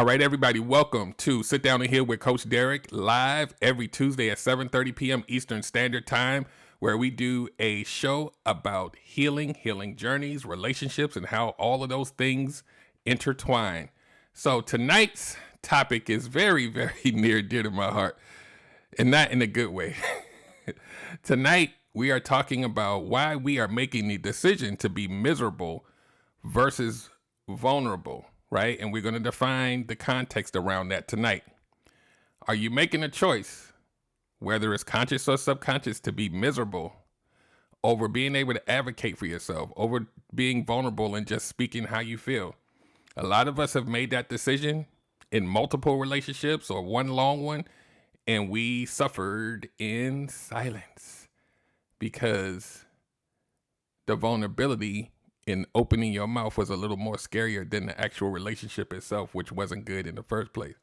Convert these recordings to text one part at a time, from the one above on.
All right, everybody, welcome to Sit Down and Heal with Coach Derek, live every Tuesday at 7:30 p.m. Eastern Standard Time, where we do a show about healing journeys, relationships, and how all of those things intertwine. So tonight's topic is very, very near and dear to my heart, and not in a good way. Tonight, we are talking about why we are making the decision to be miserable versus vulnerable. Right? And we're going to define the context around that tonight. Are you making a choice, whether it's conscious or subconscious, to be miserable over being able to advocate for yourself, over being vulnerable and just speaking how you feel? A lot of us have made that decision in multiple relationships or one long one, and we suffered in silence because the vulnerability in opening your mouth was a little more scarier than the actual relationship itself, which wasn't good in the first place.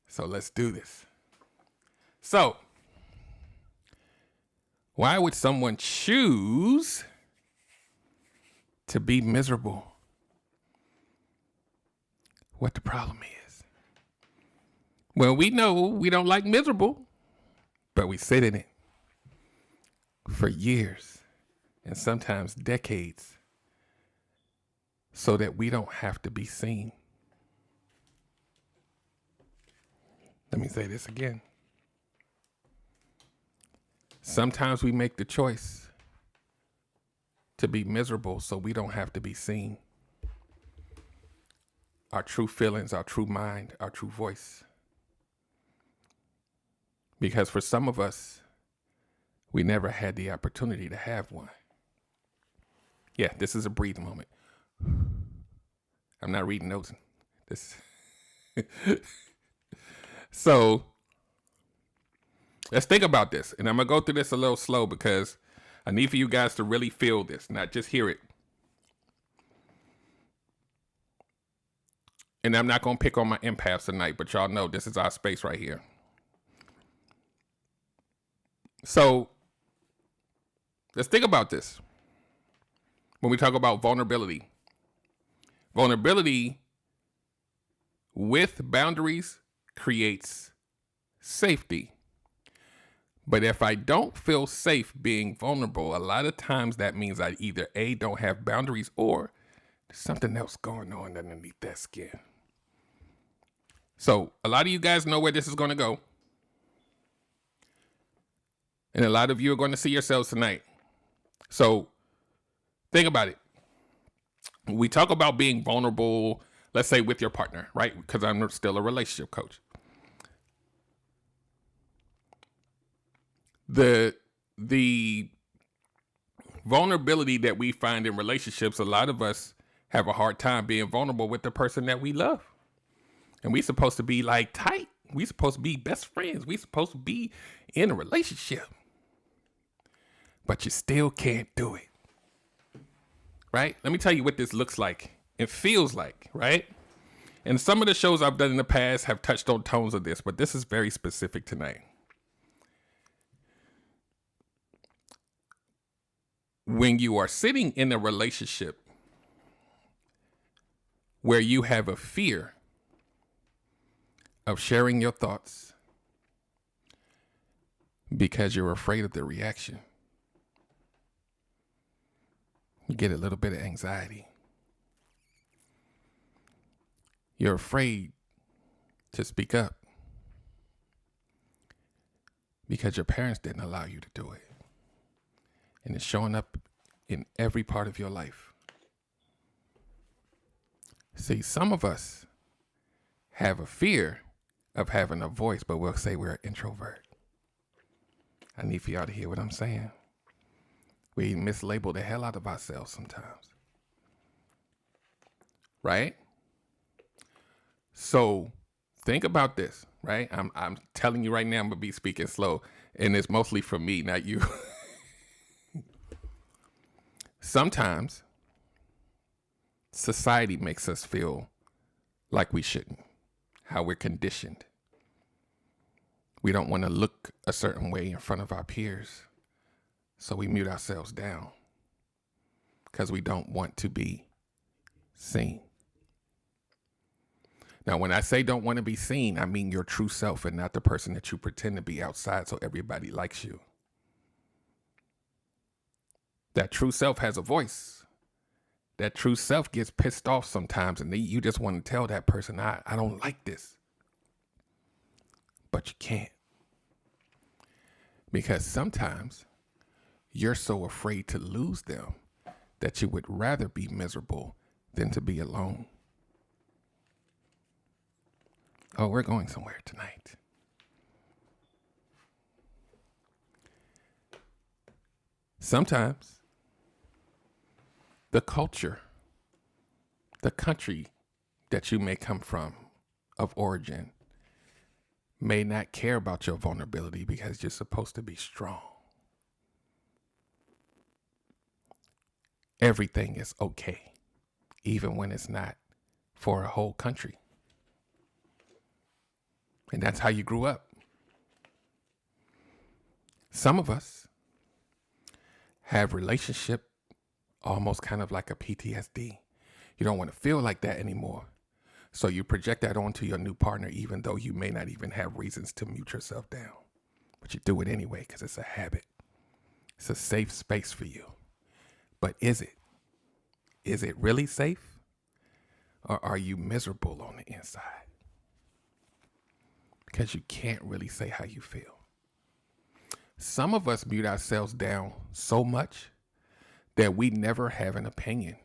So let's do this. So, why would someone choose to be miserable? What the problem is? Well, we know we don't like miserable, but we sit in it for years and sometimes decades, so that we don't have to be seen. Let me say this again. Sometimes we make the choice to be miserable so we don't have to be seen. Our true feelings, our true mind, our true voice. Because for some of us, we never had the opportunity to have one. Yeah, this is a breathe moment. I'm not reading notes. So let's think about this. And I'm going to go through this a little slow because I need for you guys to really feel this, not just hear it. And I'm not going to pick on my empaths tonight, but y'all know this is our space right here. So let's think about this. When we talk about vulnerability with boundaries creates safety. But if I don't feel safe being vulnerable, a lot of times that means I either A, don't have boundaries, or there's something else going on underneath that skin. So a lot of you guys know where this is going to go. And a lot of you are going to see yourselves tonight. So think about it. We talk about being vulnerable, let's say with your partner, right? Because I'm still a relationship coach. The vulnerability that we find in relationships, a lot of us have a hard time being vulnerable with the person that we love. And we supposed to be like tight. We supposed to be best friends. We supposed to be in a relationship. But you still can't do it. Right? Let me tell you what this looks like. It feels like, right? And some of the shows I've done in the past have touched on tones of this, but this is very specific tonight. When you are sitting in a relationship where you have a fear of sharing your thoughts because you're afraid of the reaction, you get a little bit of anxiety. You're afraid to speak up because your parents didn't allow you to do it. And it's showing up in every part of your life. See, some of us have a fear of having a voice, but we'll say we're an introvert. I need for y'all to hear what I'm saying. We mislabel the hell out of ourselves sometimes. Right? So think about this, right? I'm telling you right now, I'm going to be speaking slow, and it's mostly for me, not you. Sometimes society makes us feel like we shouldn't, how we're conditioned. We don't want to look a certain way in front of our peers, so we mute ourselves down because we don't want to be seen. Now, when I say don't want to be seen, I mean your true self and not the person that you pretend to be outside so everybody likes you. That true self has a voice. That true self gets pissed off sometimes, and you just want to tell that person, I don't like this. But you can't. Because sometimes you're so afraid to lose them that you would rather be miserable than to be alone. Oh, we're going somewhere tonight. Sometimes the culture, the country that you may come from of origin may not care about your vulnerability because you're supposed to be strong. Everything is okay, even when it's not for a whole country. And that's how you grew up. Some of us have relationship almost kind of like a PTSD. You don't want to feel like that anymore. So you project that onto your new partner, even though you may not even have reasons to mute yourself down. But you do it anyway because it's a habit. It's a safe space for you. But is it? Is it really safe? Or are you miserable on the inside? Because you can't really say how you feel. Some of us mute ourselves down so much that we never have an opinion.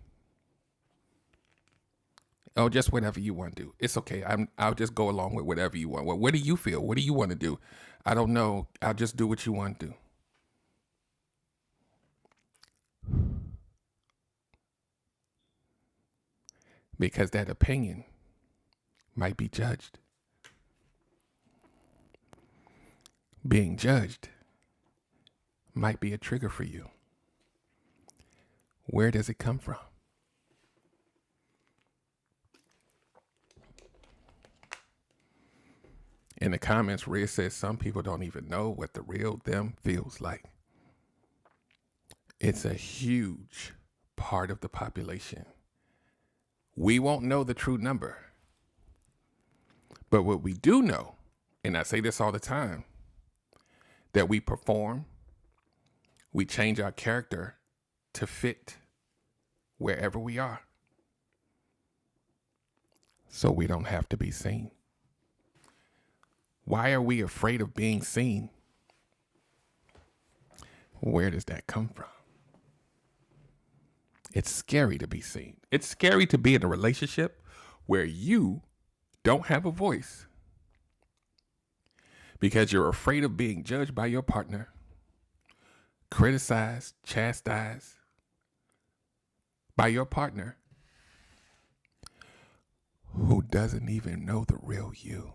Oh, just whatever you want to do. It's okay. I'll just go along with whatever you want. Well, what do you feel? What do you want to do? I don't know. I'll just do what you want to do. Because that opinion might be judged. Being judged might be a trigger for you. Where does it come from? In the comments, Red says some people don't even know what the real them feels like. It's a huge part of the population. We won't know the true number. But what we do know, and I say this all the time, that we perform, we change our character to fit wherever we are. So we don't have to be seen. Why are we afraid of being seen? Where does that come from? It's scary to be seen. It's scary to be in a relationship where you don't have a voice because you're afraid of being judged by your partner, criticized, chastised by your partner who doesn't even know the real you.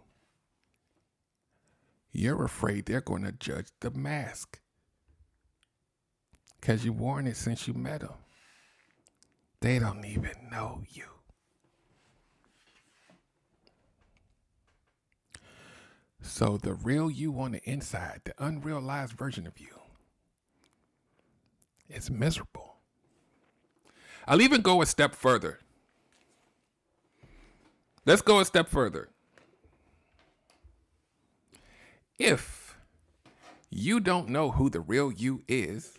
You're afraid they're going to judge the mask because you've worn it since you met them. They don't even know you. So the real you on the inside, the unrealized version of you, is miserable. I'll even go a step further. Let's go a step further. If you don't know who the real you is,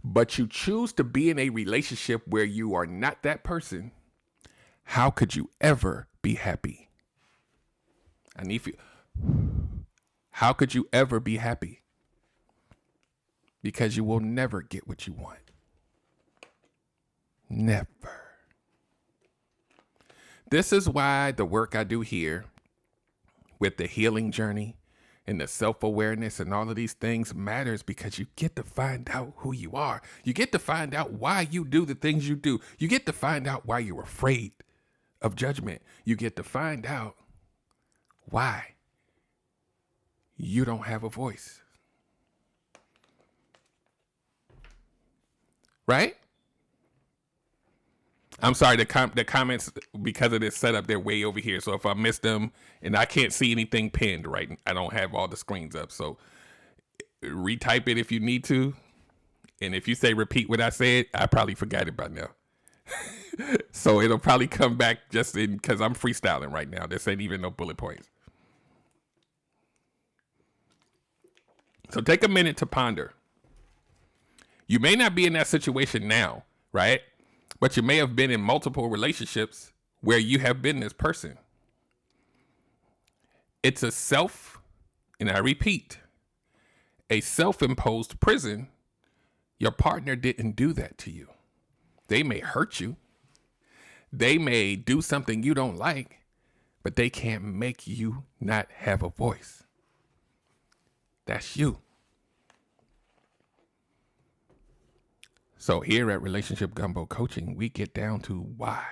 but you choose to be in a relationship where you are not that person, how could you ever be happy? How could you ever be happy? Because you will never get what you want. Never. This is why the work I do here with the healing journey and the self-awareness and all of these things matters, because you get to find out who you are. You get to find out why you do the things you do. You get to find out why you're afraid of judgment. You get to find out why you don't have a voice. Right? I'm sorry, the comments, because of this setup, they're way over here. So if I miss them and I can't see anything pinned, right, I don't have all the screens up. So retype it if you need to. And if you say repeat what I said, I probably forgot it by now. So it'll probably come back just in because I'm freestyling right now. This ain't even no bullet points. So take a minute to ponder. You may not be in that situation now, right? But you may have been in multiple relationships where you have been this person. It's a and I repeat, a self-imposed prison. Your partner didn't do that to you. They may hurt you. They may do something you don't like, but they can't make you not have a voice. That's you. So here at Relationship Gumbo Coaching, we get down to why.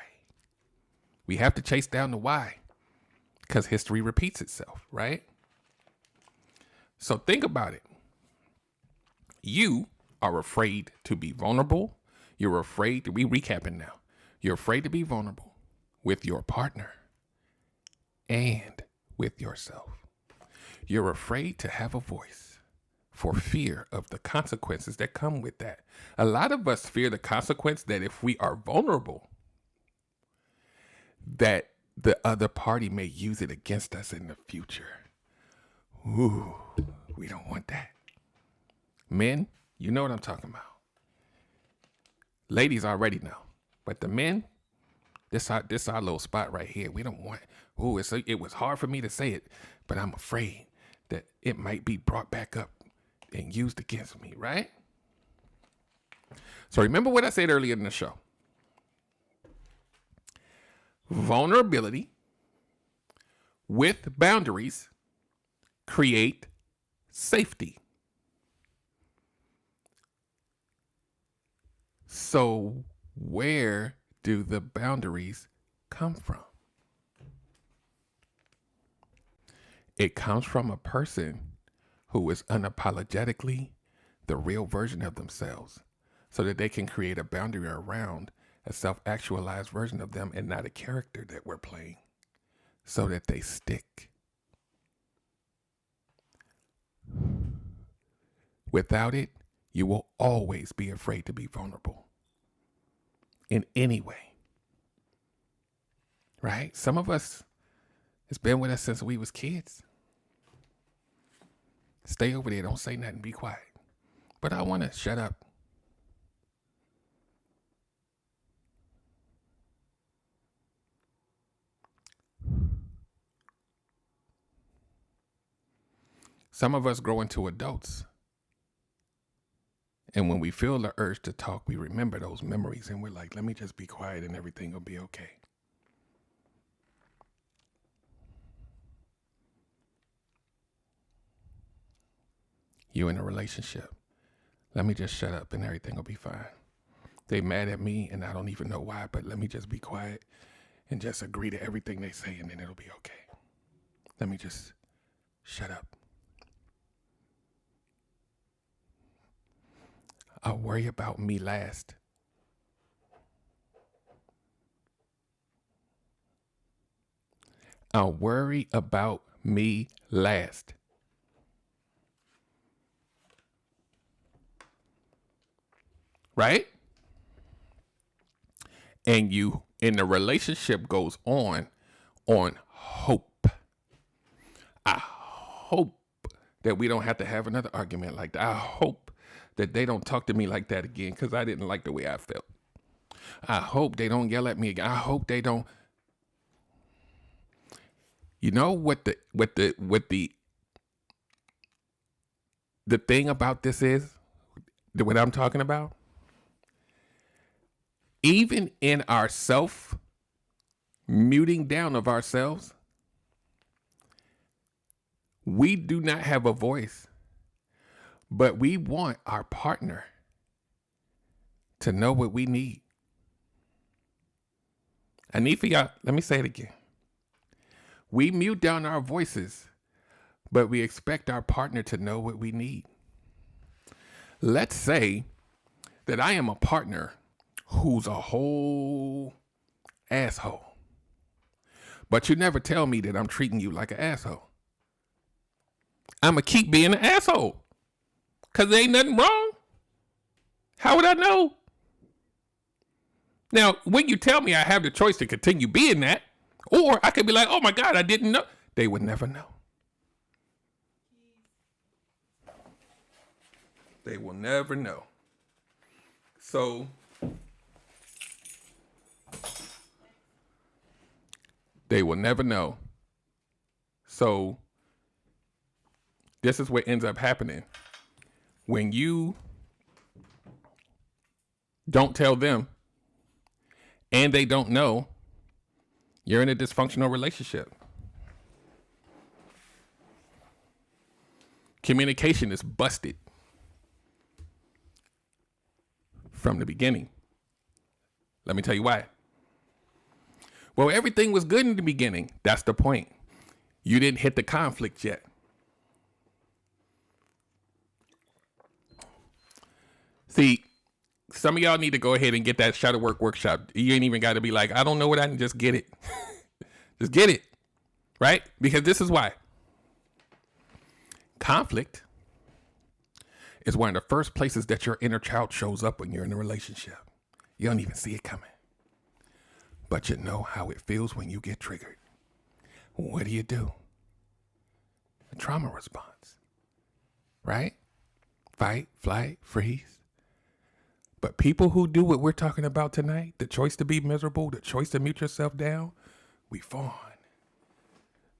We have to chase down the why because history repeats itself, right? So think about it. You are afraid to be vulnerable. You're afraid to be recapping now. You're afraid to be vulnerable with your partner and with yourself. You're afraid to have a voice for fear of the consequences that come with that. A lot of us fear the consequence that if we are vulnerable, that the other party may use it against us in the future. Ooh, we don't want that. Men, you know what I'm talking about. Ladies already know. But the men, this our little spot right here. We don't want, it was hard for me to say it, but I'm afraid that it might be brought back up and used against me, right? So remember what I said earlier in the show. Vulnerability with boundaries create safety. So where do the boundaries come from? It comes from a person who is unapologetically the real version of themselves so that they can create a boundary around a self-actualized version of them and not a character that we're playing so that they stick. Without it, you will always be afraid to be vulnerable in any way, right? Some of us, it's been with us since we was kids. Stay over there, don't say nothing, be quiet. But I want to shut up. Some of us grow into adults. And when we feel the urge to talk, we remember those memories and we're like, let me just be quiet and everything will be okay. You in a relationship. Let me just shut up and everything will be fine. They mad at me and I don't even know why, but let me just be quiet and just agree to everything they say and then it'll be okay. Let me just shut up. I'll worry about me last. I'll worry about me last. Right? And you, and the relationship goes on hope. I hope that we don't have to have another argument like that. I hope that they don't talk to me like that again because I didn't like the way I felt. I hope they don't yell at me again. I hope they don't. You know what the thing about this is, what I'm talking about? Even in our muting down of ourselves, we do not have a voice, but we want our partner to know what we need. I need for y'all, let me say it again. We mute down our voices, but we expect our partner to know what we need. Let's say that I am a partner who's a whole asshole, but you never tell me that I'm treating you like an asshole. I'm going to keep being an asshole because there ain't nothing wrong. How would I know? Now, when you tell me I have the choice to continue being that, or I could be like, oh my God, I didn't know. They would never know. They will never know. So they will never know. So this is what ends up happening. When you don't tell them and they don't know, you're in a dysfunctional relationship. Communication is busted from the beginning. Let me tell you why. Well, everything was good in the beginning. That's the point. You didn't hit the conflict yet. See, some of y'all need to go ahead and get that shadow work workshop. You ain't even got to be like, I don't know what I can just get it. Just get it. Right? Because this is why. Conflict is one of the first places that your inner child shows up when you're in a relationship. You don't even see it coming. But you know how it feels when you get triggered. What do? A trauma response. Right? Fight, flight, freeze. But people who do what we're talking about tonight, the choice to be miserable, the choice to mute yourself down, we fawn.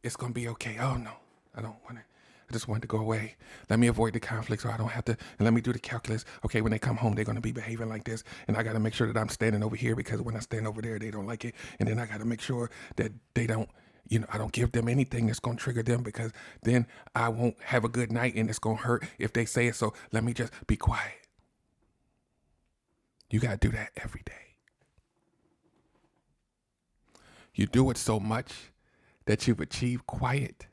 It's going to be okay. Oh, no, I don't want to. I just want it to go away. Let me avoid the conflict so I don't have to. And let me do the calculus. Okay, when they come home, they're going to be behaving like this. And I got to make sure that I'm standing over here because when I stand over there, they don't like it. And then I got to make sure that they don't, I don't give them anything that's going to trigger them because then I won't have a good night and it's going to hurt if they say it. So let me just be quiet. You got to do that every day. You do it so much that you've achieved quiet,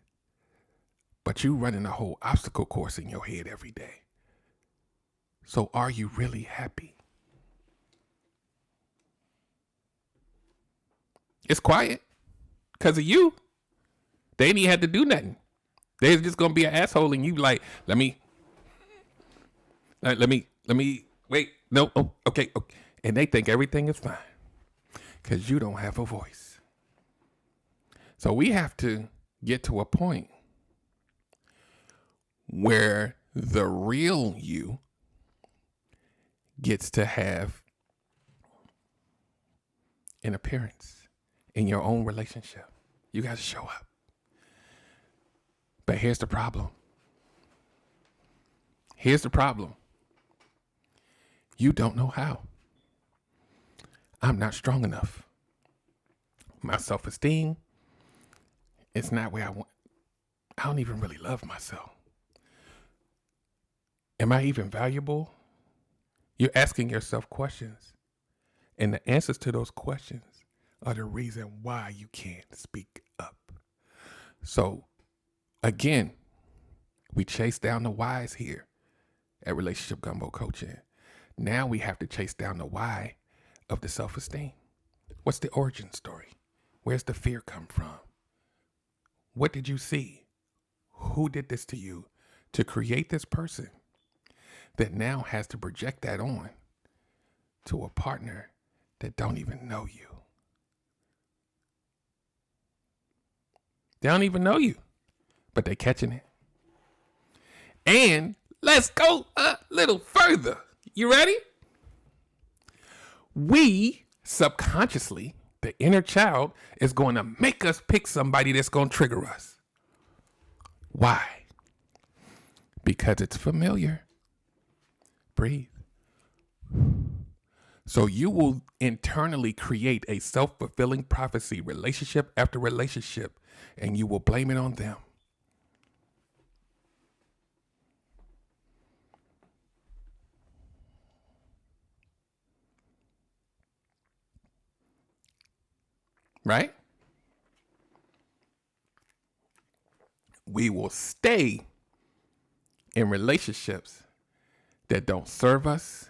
but you running a whole obstacle course in your head every day. So are you really happy? It's quiet because of you. They ain't even had to do nothing. They're just going to be an asshole and you like, let me, wait, no, oh, okay. And they think everything is fine because you don't have a voice. So we have to get to a point where the real you gets to have an appearance in your own relationship. You got to show up. But here's the problem. You don't know how. I'm not strong enough. My self-esteem, it's not where I want. I don't even really love myself. Am I even valuable? You're asking yourself questions. And the answers to those questions are the reason why you can't speak up. So, again, we chase down the whys here at Relationship Gumbo Coaching. Now we have to chase down the why of the self-esteem. What's the origin story? Where's the fear come from? What did you see? Who did this to you to create this person that now has to project that on to a partner that don't even know you? They don't even know you, but they're catching it. And let's go a little further. You ready? We subconsciously, the inner child, is going to make us pick somebody that's going to trigger us. Why? Because it's familiar. Breathe. So you will internally create a self-fulfilling prophecy, relationship after relationship, and you will blame it on them. Right? We will stay in relationships that don't serve us.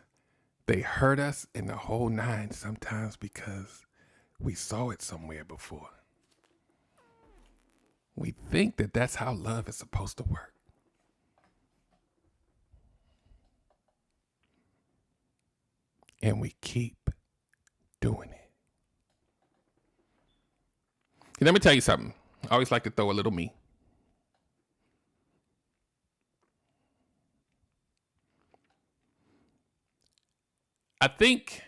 They hurt us in the whole nine sometimes because we saw it somewhere before. We think that that's how love is supposed to work. And we keep doing it. And let me tell you something. I always like to throw a little me. I think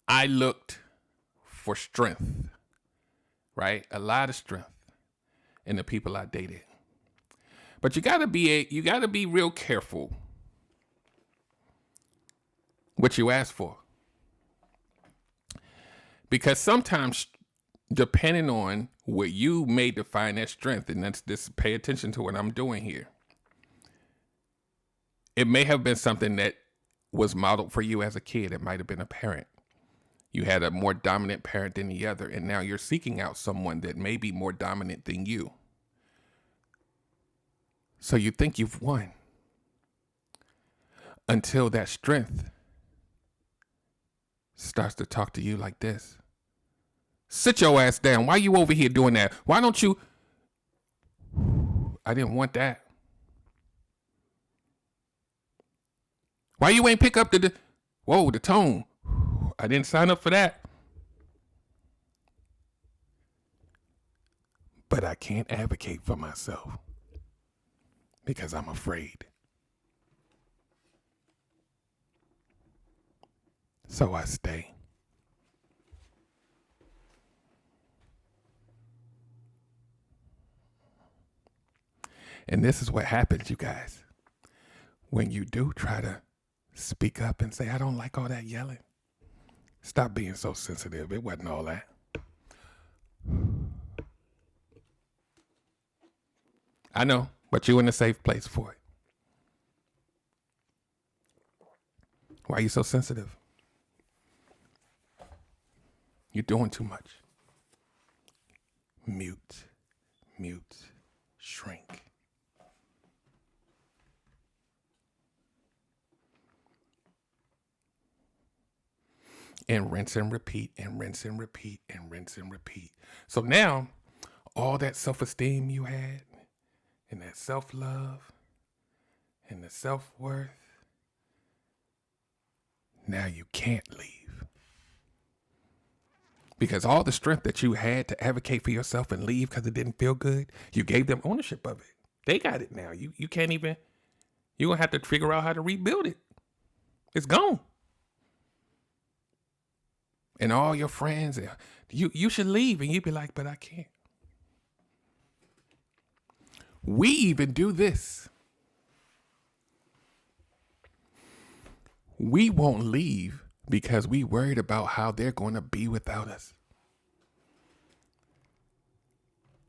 I looked for strength, right? A lot of strength in the people I dated. But you gotta be real careful what you ask for. Because sometimes, depending on what you may define as strength, and that's this, pay attention to what I'm doing here. It may have been something that was modeled for you as a kid. It might have been a parent. You had a more dominant parent than the other, and now you're seeking out someone that may be more dominant than you. So you think you've won until that strength starts to talk to you like this. Sit your ass down. Why you over here doing that? Why don't you? I didn't want that. Why you ain't pick up the tone? I didn't sign up for that. But I can't advocate for myself because I'm afraid. So I stay. And this is what happens, you guys. When you do try to speak up and say, I don't like all that yelling. Stop being so sensitive. It wasn't all that. I know, but you're in a safe place for it. Why are you so sensitive? You're doing too much. Mute, shrink. And rinse and repeat, and rinse and repeat, and rinse and repeat. So now, all that self-esteem you had, and that self-love, and the self-worth, now you can't leave. Because all the strength that you had to advocate for yourself and leave because it didn't feel good, you gave them ownership of it. They got it now. You can't even, you're going to have to figure out how to rebuild it. It's gone. And all your friends, you should leave. And you'd be like, but I can't. We even do this. We won't leave because we worried about how they're going to be without us.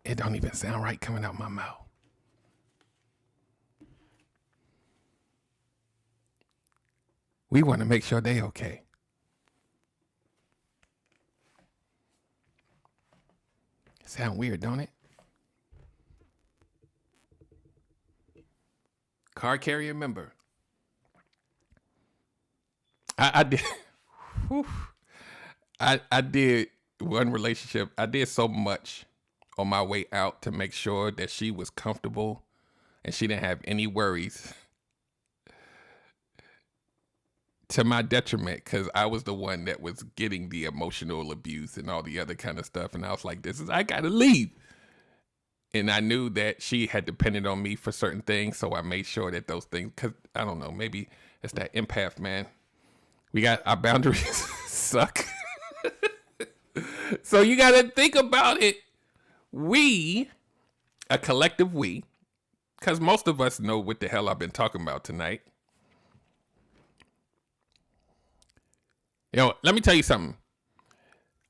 It don't even sound right coming out my mouth. We want to make sure they okay. Sound weird, don't it? Car carrier member. I did. I did one relationship. I did so much on my way out to make sure that she was comfortable and she didn't have any worries, to my detriment, because I was the one that was getting the emotional abuse and all the other kind of stuff. And I was like, I gotta leave. And I knew that she had depended on me for certain things. So I made sure that those things, because I don't know, maybe it's that empath, man. We got our boundaries suck. So you got to think about it. We, a collective we, because most of us know what the hell I've been talking about tonight. Let me tell you something.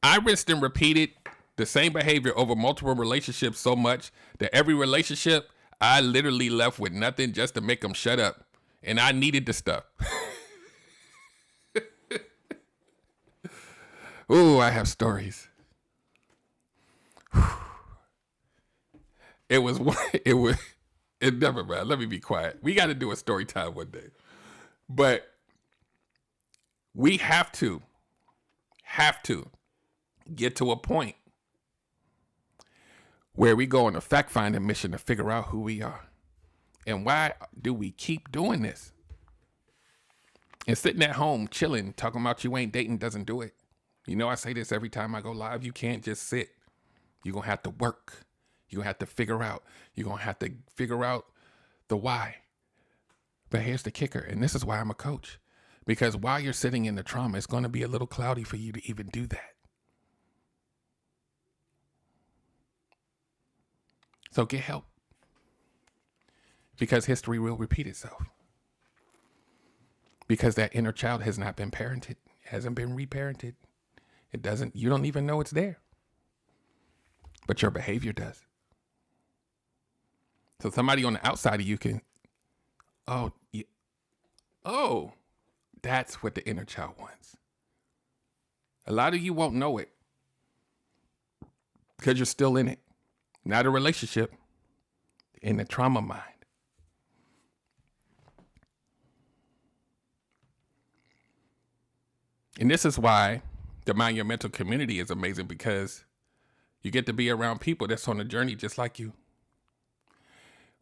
I rinsed and repeated the same behavior over multiple relationships so much that every relationship, I literally left with nothing just to make them shut up. And I needed the stuff. Ooh, I have stories. It never mind. Let me be quiet. We got to do a story time one day. But we have to get to a point where we go on a fact-finding mission to figure out who we are. And why do we keep doing this? And sitting at home, chilling, talking about you ain't dating doesn't do it. You know, I say this every time I go live. You can't just sit. You're going to have to work. You're going to have to figure out. You're going to have to figure out the why. But here's the kicker, and this is why I'm a coach. Because while you're sitting in the trauma, it's going to be a little cloudy for you to even do that. So get help. Because history will repeat itself. Because that inner child has not been parented, hasn't been reparented. You don't even know it's there. But your behavior does. So somebody on the outside of you can, that's what the inner child wants. A lot of you won't know it because you're still in it. Not a relationship, in the trauma mind. And this is why the Mind Your Mental community is amazing, because you get to be around people that's on a journey just like you.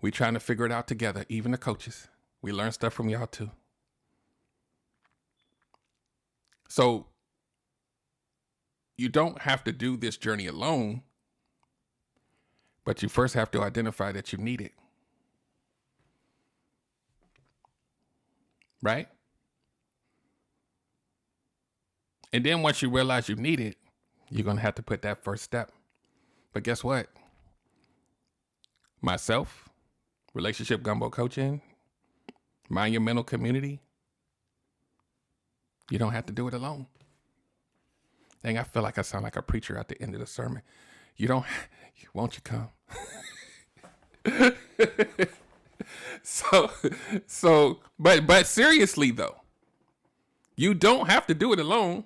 We trying to figure it out together, even the coaches. We learn stuff from y'all too. So you don't have to do this journey alone, but you first have to identify that you need it. Right? And then once you realize you need it, you're going to have to put that first step. But guess what? Myself, Relationship Gumbo Coaching, Mind Your Mental community, you don't have to do it alone. Dang, I feel like I sound like a preacher at the end of the sermon. Won't you come? But seriously though, you don't have to do it alone.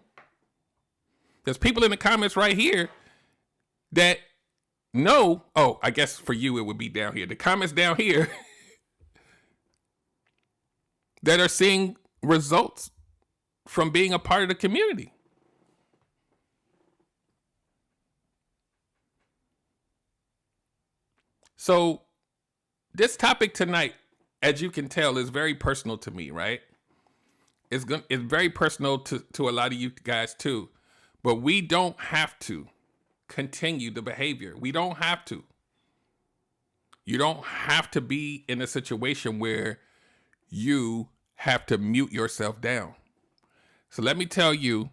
There's people in the comments right here that know. Oh, I guess for you it would be down here. The comments down here that are seeing results from being a part of the community. So this topic tonight, as you can tell, is very personal to me, right? It's very personal to a lot of you guys too. But we don't have to continue the behavior. We don't have to. You don't have to be in a situation where you have to mute yourself down. So let me tell you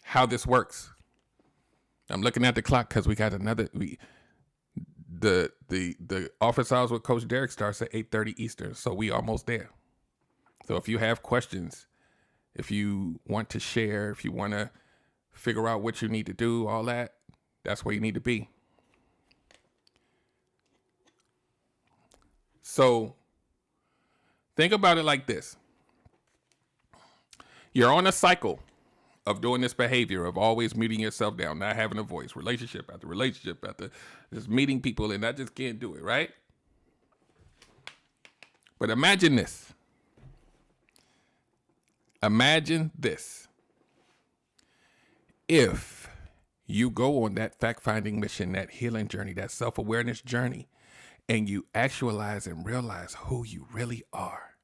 how this works. I'm looking at the clock because we got the office hours with Coach Derek starts at 8:30 Eastern, so we almost there. So if you have questions, if you want to share, if you want to figure out what you need to do, all that, that's where you need to be. So think about it like this. You're on a cycle of doing this behavior of always muting yourself down, not having a voice, relationship after just meeting people, and I just can't do it, right? But imagine this. Imagine this. If you go on that fact-finding mission, that healing journey, that self-awareness journey, and you actualize and realize who you really are,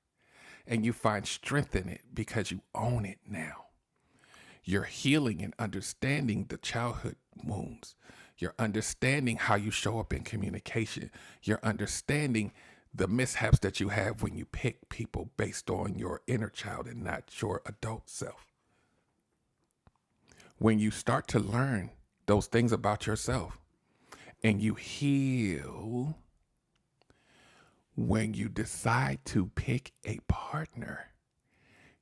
and you find strength in it because you own it now. You're healing and understanding the childhood wounds. You're understanding how you show up in communication. You're understanding the mishaps that you have when you pick people based on your inner child and not your adult self. When you start to learn those things about yourself and you heal, when you decide to pick a partner,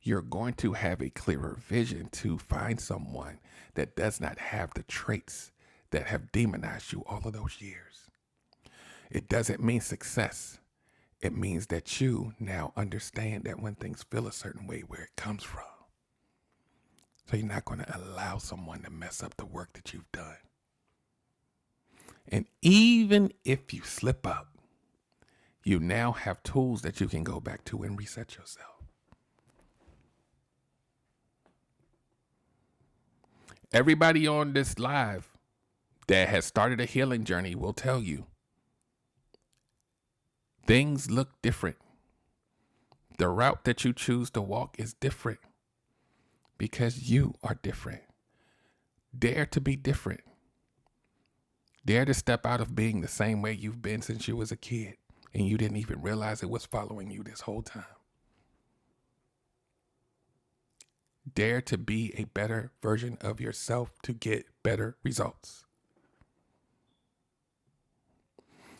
you're going to have a clearer vision to find someone that does not have the traits that have demonized you all of those years. It doesn't mean success. It means that you now understand that when things feel a certain way, where it comes from. So you're not going to allow someone to mess up the work that you've done. And even if you slip up, you now have tools that you can go back to and reset yourself. Everybody on this live that has started a healing journey will tell you things look different. The route that you choose to walk is different because you are different. Dare to be different. Dare to step out of being the same way you've been since you was a kid and you didn't even realize it was following you this whole time. Dare to be a better version of yourself to get better results.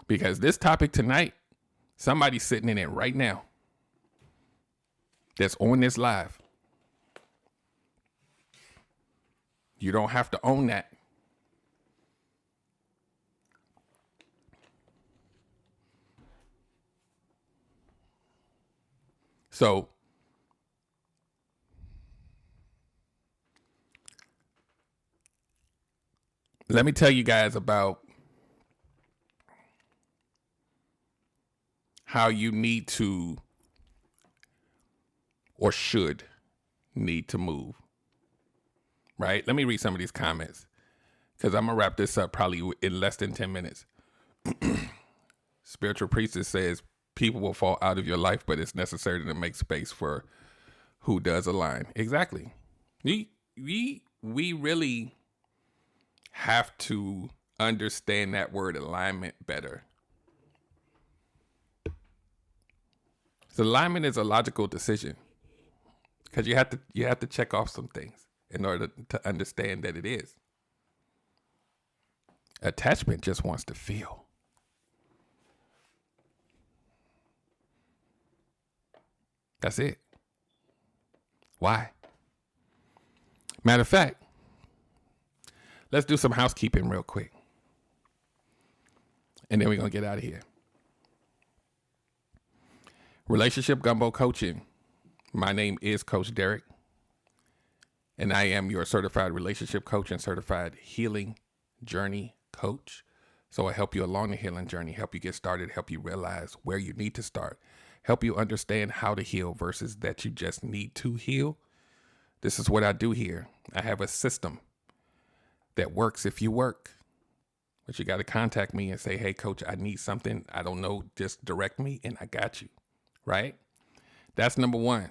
Because this topic tonight, somebody's sitting in it right now that's on this live. You don't have to own that. So, let me tell you guys about how you need to or should need to move. Right? Let me read some of these comments because I'm going to wrap this up probably in less than 10 minutes. Spiritual Priestess says, people will fall out of your life, but it's necessary to make space for who does align. Exactly. We really have to understand that word alignment better. So alignment is a logical decision because you have to check off some things in order to understand that it is. Attachment just wants to feel. That's it. Why? Matter of fact, let's do some housekeeping real quick. And then we're going to get out of here. Relationship Gumbo Coaching. My name is Coach Derek. And I am your certified relationship coach and certified healing journey coach. So I help you along the healing journey, help you get started, help you realize where you need to start, help you understand how to heal versus that you just need to heal. This is what I do here. I have a system that works if you work. But you got to contact me and say, hey, coach, I need something. I don't know. Just direct me and I got you. Right? That's number one.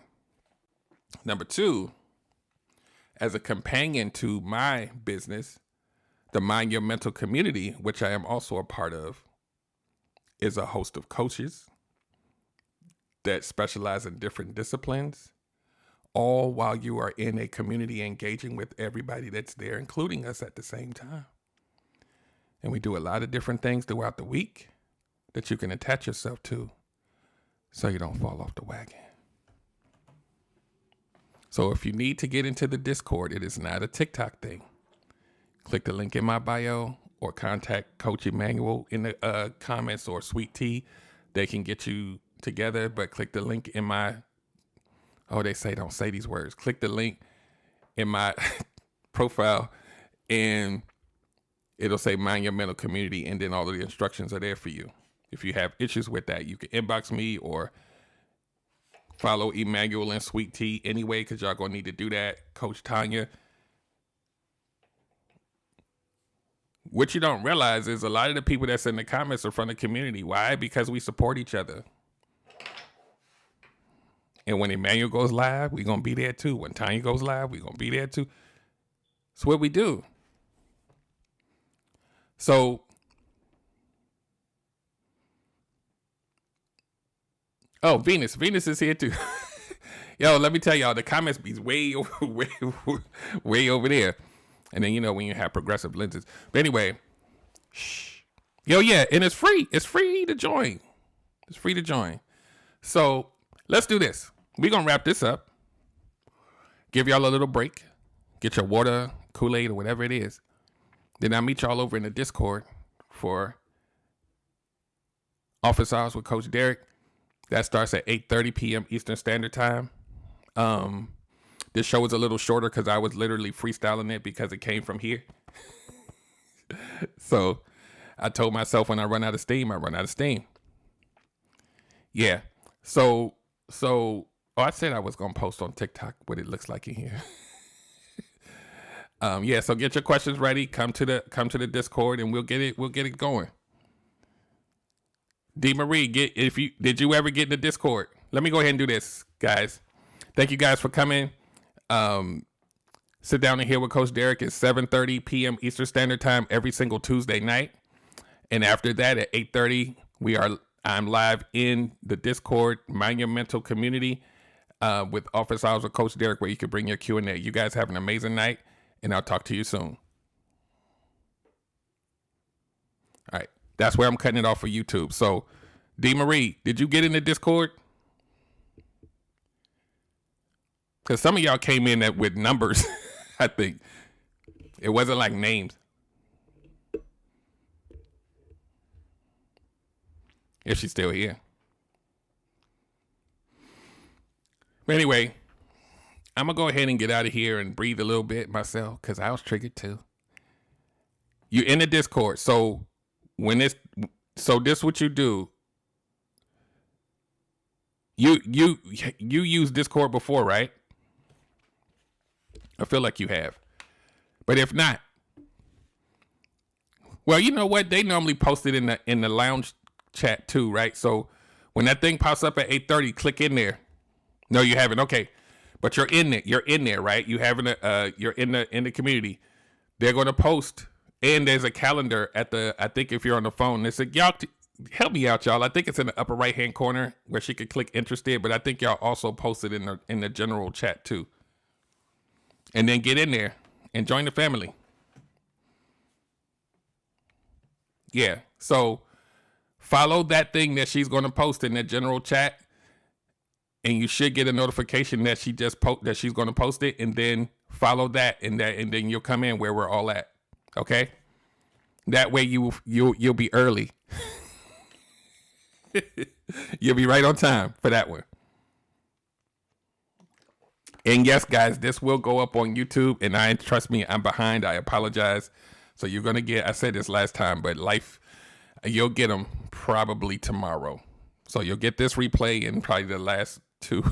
Number two, as a companion to my business, the Mind Your Mental community, which I am also a part of, is a host of coaches that specialize in different disciplines, all while you are in a community engaging with everybody that's there, including us at the same time. And we do a lot of different things throughout the week that you can attach yourself to so you don't fall off the wagon. So if you need to get into the Discord, it is not a TikTok thing. Click the link in my bio or contact Coach Emmanuel in the comments or Sweet Tea. They can get you together, but click the link in my, they say don't say these words. Click the link in my profile and it'll say Mind Your Mental Community, and then all of the instructions are there for you. If you have issues with that, you can inbox me or follow Emmanuel and Sweet Tea anyway, because y'all going to need to do that. Coach Tanya. What you don't realize is a lot of the people that's in the comments are from the community. Why? Because we support each other. And when Emmanuel goes live, we're going to be there too. When Tanya goes live, we're going to be there too. It's what we do. So, Venus is here too. Yo, let me tell y'all, the comments be way over there. And then, when you have progressive lenses. But anyway, yeah, and it's free. It's free to join. It's free to join. So let's do this. We're going to wrap this up. Give y'all a little break. Get your water, Kool-Aid, or whatever it is. Then I'll meet y'all over in the Discord for Office Hours with Coach Derek. That starts at 8:30 p.m. Eastern Standard Time. This show was a little shorter because I was literally freestyling it because it came from here. So I told myself when I run out of steam, I run out of steam. Yeah. So I said I was going to post on TikTok what it looks like in here. Yeah, so get your questions ready. Come to the Discord and we'll get it going. D Marie, did you ever get in the Discord? let me go ahead and do this, guys. Thank you guys for coming. Sit down and hear with Coach Derek at 7:30 p.m. Eastern Standard Time every single Tuesday night. And after that at 8:30, I'm live in the Discord Mind Your Mental community with Office Hours with Coach Derek, where you can bring your Q&A. You guys have an amazing night, and I'll talk to you soon. All right. That's where I'm cutting it off for YouTube. So, D. Marie, did you get in the Discord? Because some of y'all came in with numbers, I think. It wasn't like names. If she's still here. But anyway, I'm going to go ahead and get out of here and breathe a little bit myself because I was triggered too. You're in the Discord. So this is what you do. You used Discord before, right? I feel like you have. But if not, well, you know what? They normally post it in the lounge chat too, right? So when that thing pops up at 8:30, click in there. No, you haven't. Okay. But you're in it. You're in there, right? You're in the community. They're going to post, and there's a calendar I think if you're on the phone, they said, y'all help me out, y'all. I think it's in the upper right-hand corner where she could click interested, but I think y'all also posted in the general chat too. And then get in there and join the family. Yeah. So follow that thing that she's going to post in the general chat, and you should get a notification that that she's going to post it, and then follow that, and then you'll come in where we're all at. Okay? That way you'll be early. You'll be right on time for that one. And yes, guys, this will go up on YouTube, and trust me, I'm behind. I apologize. So you're going to get, I said this last time, but you'll get them probably tomorrow. So you'll get this replay in probably the last two.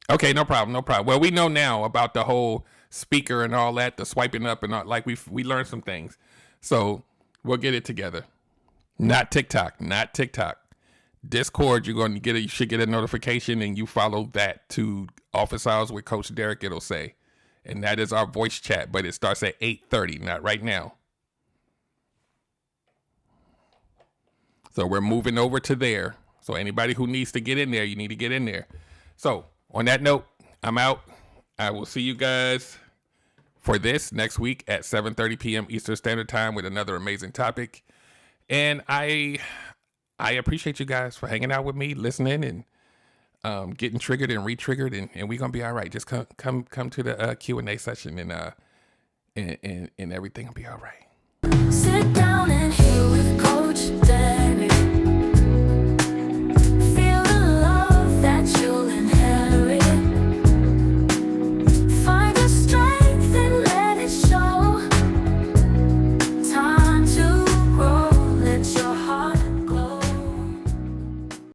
Okay, no problem. Well, we know now about the whole speaker and all that, the swiping up and all, like we learned some things. So we'll get it together. Not TikTok. Discord, you should get a notification, and you follow that to Office Hours with Coach Derek, it'll say. And that is our voice chat, but it starts at 8:30, not right now. So we're moving over to there. So anybody who needs to get in there, you need to get in there. So on that note, I'm out. I will see you guys for this next week at 7:30 p.m. Eastern Standard Time with another amazing topic. And I appreciate you guys for hanging out with me, listening, and getting triggered and re-triggered, and we're gonna be all right. Just come to the Q&A session, and everything will be all right.